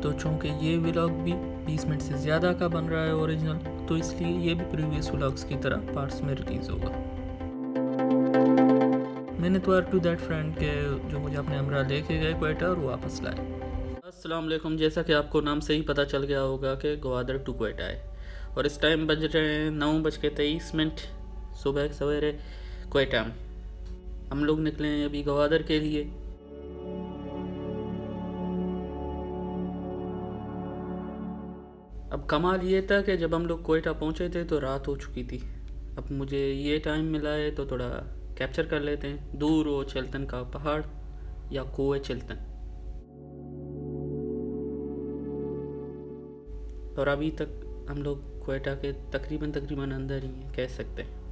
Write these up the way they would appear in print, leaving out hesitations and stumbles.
तो चूँकि ये व्लॉग भी 20 मिनट से ज़्यादा का बन रहा है ओरिजिनल, तो इसलिए ये भी प्रीवियस व्लॉग्स की तरह पार्ट्स में रिलीज़ होगा। मैंने तो टू दैट फ्रेंड के जो मुझे अपने हमरा लेके गए क्वेटा और वापस लाए। अस्सलाम वालेकुम। जैसा कि आपको नाम से ही पता चल गया होगा कि ग्वादर टू क्वेटा है और इस टाइम बज रहे हैं 9:23 सुबह सवेरे क्वेटा में। हम लोग निकले हैं अभी ग्वादर के लिए। अब कमाल ये था कि जब हम लोग क्वेटा पहुंचे थे तो रात हो चुकी थी। अब मुझे ये टाइम मिला है तो थोड़ा कैप्चर कर लेते हैं दूर वो चिल्तन का पहाड़ या कुएं चिल्तन। और अभी तक हम लोग क्वेटा के तकरीबन अंदर ही हैं, कह सकते हैं।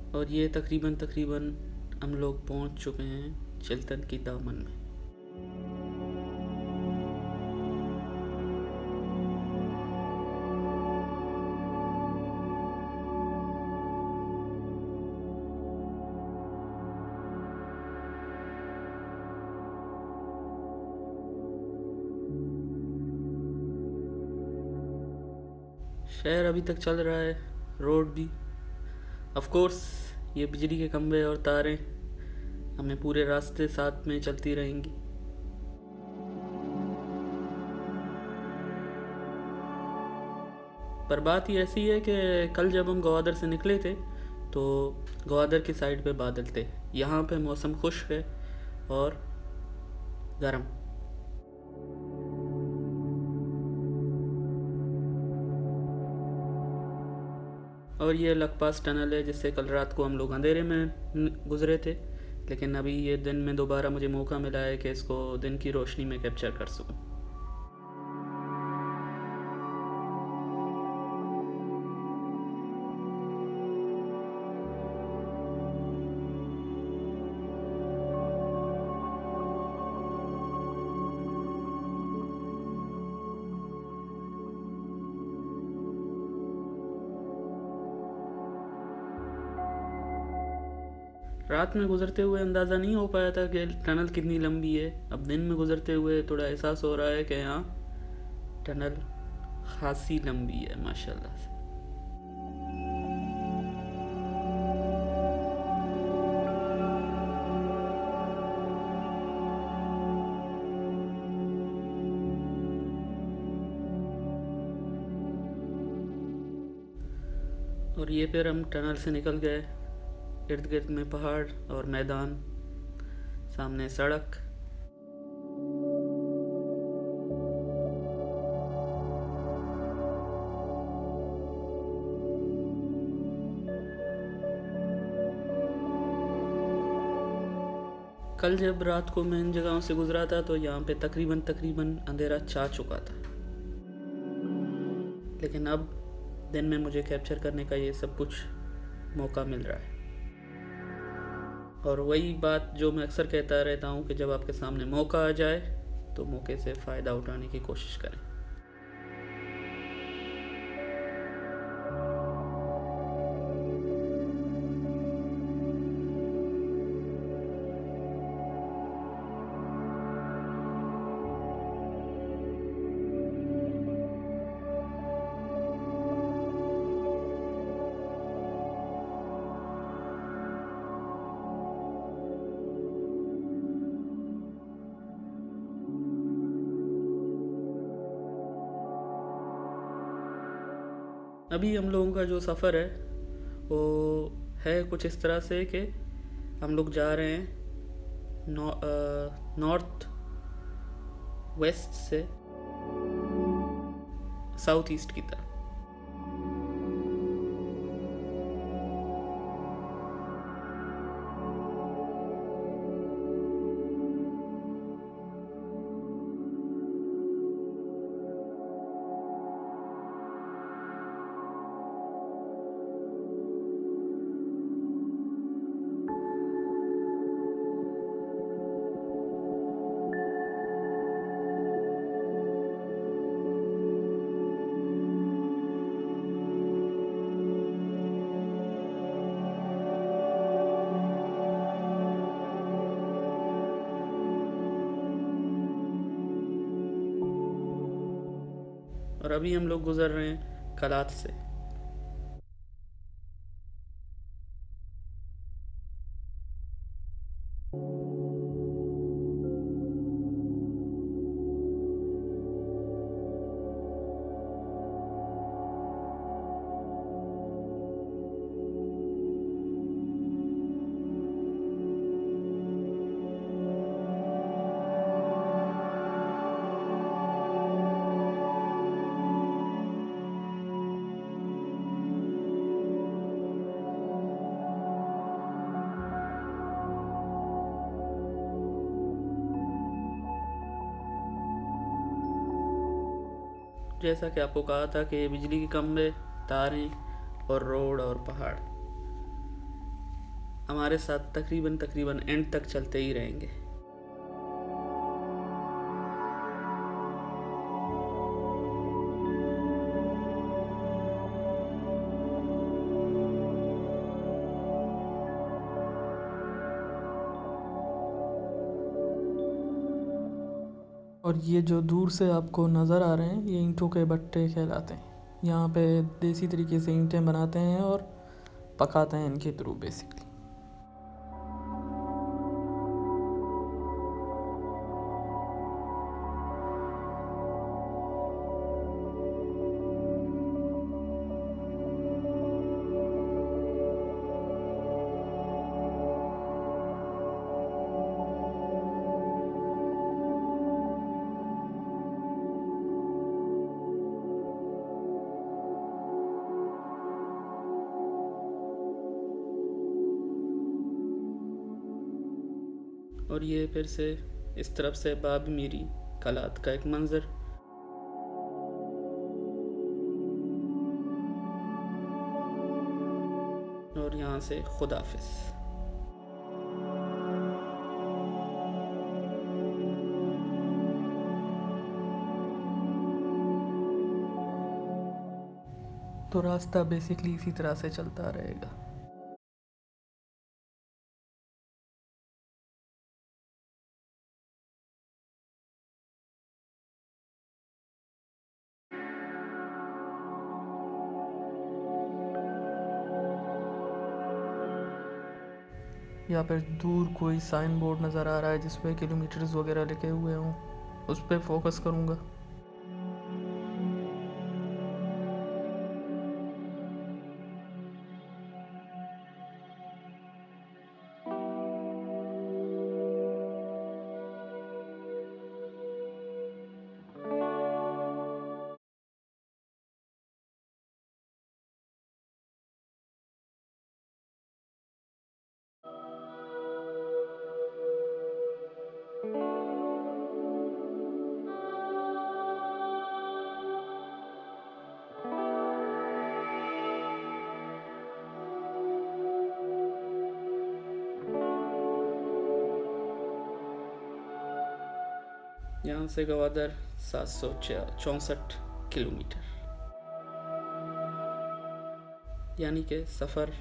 और ये तकरीबन हम लोग पहुंच चुके हैं चिल्तन की दामन में। शहर अभी तक चल रहा है, रोड भी। ऑफ कोर्स ये बिजली के खंभे और तारें हमें पूरे रास्ते साथ में चलती रहेंगी। पर बात ये ऐसी है कि कल जब हम ग्वादर से निकले थे तो ग्वादर की साइड पे बादल थे, यहाँ पे मौसम खुश्क है और गर्म। और ये लकपास टनल है जिससे कल रात को हम लोग अंधेरे में गुजरे थे, लेकिन अभी ये दिन में दोबारा मुझे मौका मिला है कि इसको दिन की रोशनी में कैप्चर कर सकूं। रात में गुजरते हुए अंदाज़ा नहीं हो पाया था कि टनल कितनी लंबी है। अब दिन में गुजरते हुए थोड़ा एहसास हो रहा है कि हाँ, टनल खासी लंबी है माशाल्लाह से। और ये फिर हम टनल से निकल गए। इर्द गिर्द में पहाड़ और मैदान, सामने सड़क। कल जब रात को मैं इन जगहों से गुजरा था तो यहाँ पे तकरीबन अंधेरा छा चुका था, लेकिन अब दिन में मुझे कैप्चर करने का ये सब कुछ मौका मिल रहा है। और वही बात जो मैं अक्सर कहता रहता हूँ कि जब आपके सामने मौका आ जाए तो मौके से फ़ायदा उठाने की कोशिश करें। अभी हम लोगों का जो सफ़र है वो है कुछ इस तरह से कि हम लोग जा रहे हैं नॉर्थ वेस्ट से साउथ ईस्ट की तरफ। और अभी हम लोग गुज़र रहे हैं कलात से। जैसा कि आपको कहा था कि बिजली के खंभे, तारें और रोड और पहाड़ हमारे साथ तकरीबन एंड तक चलते ही रहेंगे। और ये जो दूर से आपको नज़र आ रहे हैं, ये ईंटों के भट्टे कहलाते हैं। यहाँ पे देसी तरीके से ईंटें बनाते हैं और पकाते हैं इनके थ्रू बेसिकली। और ये फिर से इस तरफ से बाब मीरी कलात का एक मंज़र। और यहाँ से खुदाफिज। तो रास्ता बेसिकली इसी तरह से चलता रहेगा। या फिर दूर कोई साइन बोर्ड नज़र आ रहा है जिस पे किलोमीटर्स वगैरह लिखे हुए हों, उस पर फोकस करूँगा। यहाँ से गवादर 764 किलोमीटर, यानी कि सफ़र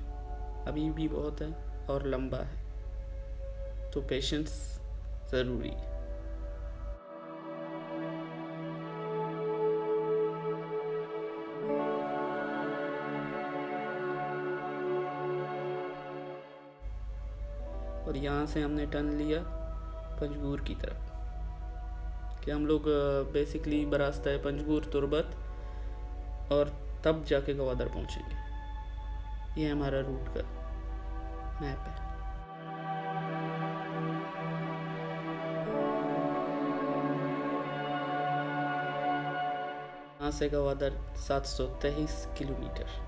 अभी भी बहुत है और लंबा है, तो पेशेंस ज़रूरी है। और यहाँ से हमने टर्न लिया पंजगूर की तरफ कि हम लोग बेसिकली बरास्ता है पंजगूर तुर्बत और तब जाके गवादर पहुँचेंगे। ये हमारा रूट का मैप है। यहाँ से गवादर 723 किलोमीटर।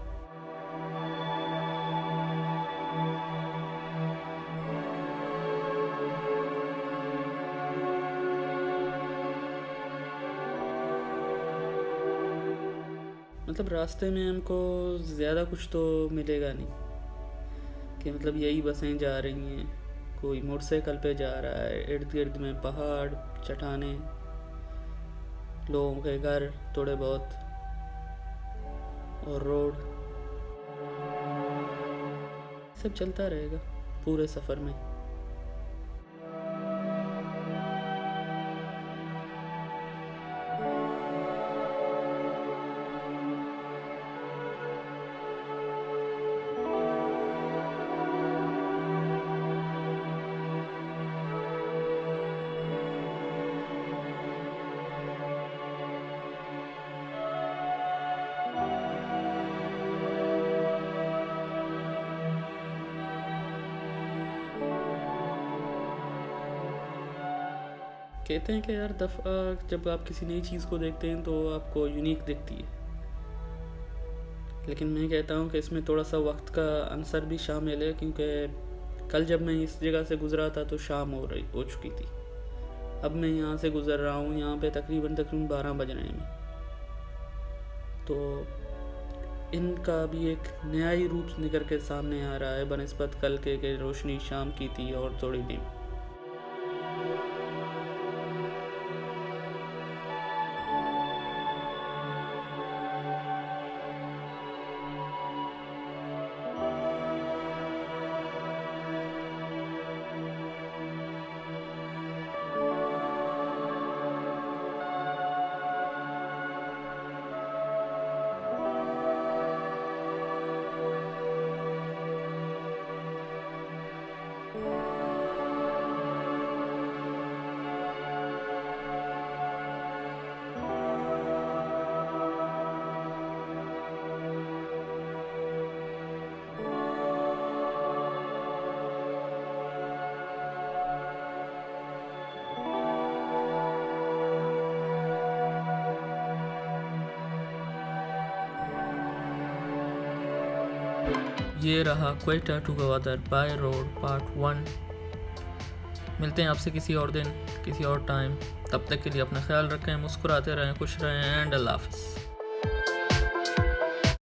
मतलब रास्ते में हमको ज़्यादा कुछ तो मिलेगा नहीं कि मतलब यही बसें जा रही हैं, कोई मोटरसाइकिल पे जा रहा है, इर्द गिर्द में पहाड़, चट्टानें, लोगों के घर थोड़े बहुत और रोड, सब चलता रहेगा पूरे सफ़र में। कहते हैं कि हर दफ़ा जब आप किसी नई चीज़ को देखते हैं तो आपको यूनिक दिखती है, लेकिन मैं कहता हूँ कि इसमें थोड़ा सा वक्त का अंसर भी शामिल है, क्योंकि कल जब मैं इस जगह से गुज़रा था तो शाम हो चुकी थी। अब मैं यहाँ से गुज़र रहा हूँ, यहाँ पे तकरीबन 12 बज रहे हैं। तो इनका भी एक नया ही रूप निकल के सामने आ रहा है बनिस्बत कल के रोशनी शाम की थी और थोड़ी दिन। ये रहा Quetta to Gwadar by road part 1। मिलते हैं आपसे किसी और दिन, किसी और टाइम। तब तक के लिए अपना ख्याल रखें, मुस्कुराते रहें, खुश रहें एंड अल्लाह हाफ़िज़।